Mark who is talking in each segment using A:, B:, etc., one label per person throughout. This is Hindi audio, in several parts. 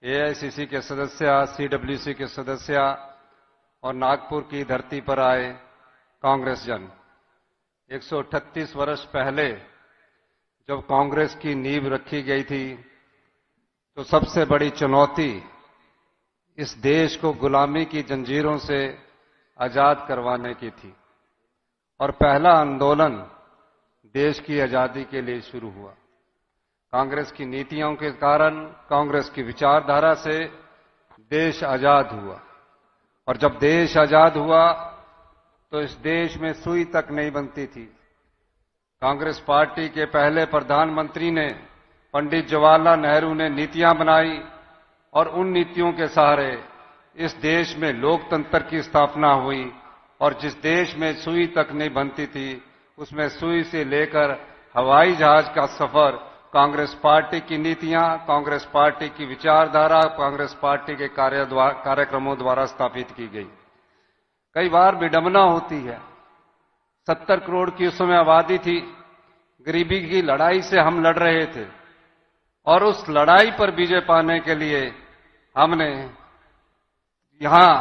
A: एआईसीसी के सदस्य, सीडब्ल्यूसी के सदस्य और नागपुर की धरती पर आए कांग्रेस जन। 138 वर्ष पहले जब कांग्रेस की नींव रखी गई थी तो सबसे बड़ी चुनौती इस देश को गुलामी की जंजीरों से आजाद करवाने की थी और पहला आंदोलन देश की आजादी के लिए शुरू हुआ। कांग्रेस की नीतियों के कारण, कांग्रेस की विचारधारा से देश आजाद हुआ और जब देश आजाद हुआ तो इस देश में सुई तक नहीं बनती थी। कांग्रेस पार्टी के पहले प्रधानमंत्री ने, पंडित जवाहरलाल नेहरू ने नीतियां बनाई और उन नीतियों के सहारे इस देश में लोकतंत्र की स्थापना हुई और जिस देश में सुई तक नहीं बनती थी उसमें सुई से लेकर हवाई जहाज का सफर कांग्रेस पार्टी की नीतियां, कांग्रेस पार्टी की विचारधारा, कांग्रेस पार्टी के कार्यक्रमों द्वारा स्थापित की गई। कई बार विडंबना होती है, 70 करोड़ की उस समय आबादी थी, गरीबी की लड़ाई से हम लड़ रहे थे और उस लड़ाई पर विजय पाने के लिए हमने यहां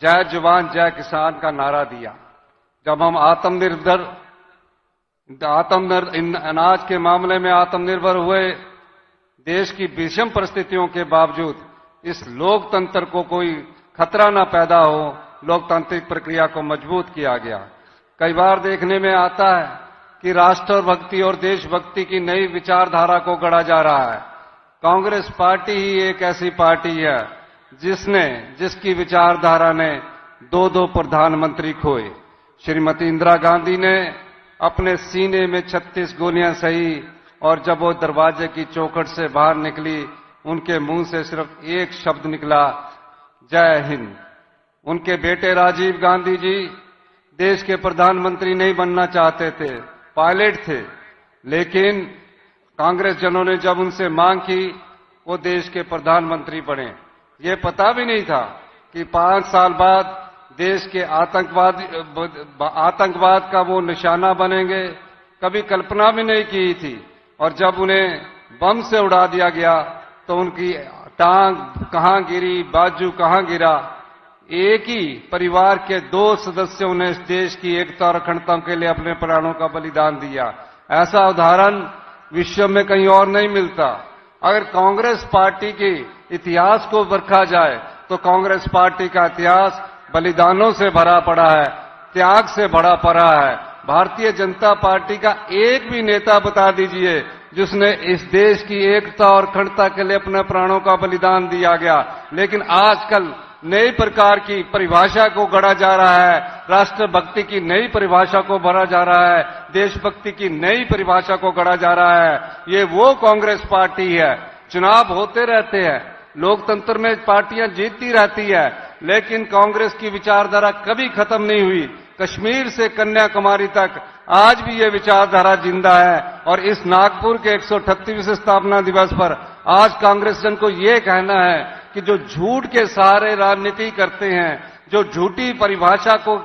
A: जय जवान जय किसान का नारा दिया। जब हम अनाज के मामले में आत्मनिर्भर हुए, देश की विषम परिस्थितियों के बावजूद इस लोकतंत्र को कोई खतरा न पैदा हो, लोकतांत्रिक प्रक्रिया को मजबूत किया गया। कई बार देखने में आता है कि राष्ट्रभक्ति और देशभक्ति की नई विचारधारा को गढ़ा जा रहा है। कांग्रेस पार्टी ही एक ऐसी पार्टी है जिसकी विचारधारा ने दो प्रधानमंत्री खोए। श्रीमती इंदिरा गांधी ने अपने सीने में 36 गोलियां सही और जब वो दरवाजे की चौखट से बाहर निकली, उनके मुंह से सिर्फ एक शब्द निकला, जय हिंद। उनके बेटे राजीव गांधी जी देश के प्रधानमंत्री नहीं बनना चाहते थे, पायलट थे, लेकिन कांग्रेस जनों ने जब उनसे मांग की वो देश के प्रधानमंत्री बने। ये पता भी नहीं था कि 5 साल बाद देश के आतंकवाद का वो निशाना बनेंगे, कभी कल्पना भी नहीं की थी। और जब उन्हें बम से उड़ा दिया गया तो उनकी टांग कहां गिरी, बाजू कहां गिरा। एक ही परिवार के 2 सदस्यों ने इस देश की एकता और अखंडता के लिए अपने प्राणों का बलिदान दिया। ऐसा उदाहरण विश्व में कहीं और नहीं मिलता। अगर कांग्रेस पार्टी के इतिहास को परखा जाए तो कांग्रेस पार्टी का इतिहास बलिदानों से भरा पड़ा है, त्याग से भरा पड़ा है। भारतीय जनता पार्टी का एक भी नेता बता दीजिए जिसने इस देश की एकता और अखंडता के लिए अपने प्राणों का बलिदान दिया गया। लेकिन आजकल नई प्रकार की परिभाषा को गढ़ा जा रहा है, राष्ट्रभक्ति की नई परिभाषा को भरा जा रहा है, देशभक्ति की नई परिभाषा को गढ़ा जा रहा है। ये वो कांग्रेस पार्टी है। चुनाव होते रहते हैं, लोकतंत्र में पार्टियां जीतती रहती है, लेकिन कांग्रेस की विचारधारा कभी खत्म नहीं हुई। कश्मीर से कन्याकुमारी तक आज भी ये विचारधारा जिंदा है और इस नागपुर के 138वें स्थापना दिवस पर आज कांग्रेस जन को ये कहना है कि जो झूठ के सहारे राजनीति करते हैं, जो झूठी परिभाषा को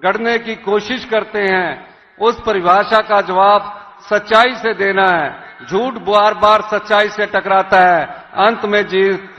A: गढ़ने की कोशिश करते हैं, उस परिभाषा का जवाब सच्चाई से देना है। झूठ बार बार सच्चाई से टकराता है, अंत में जीत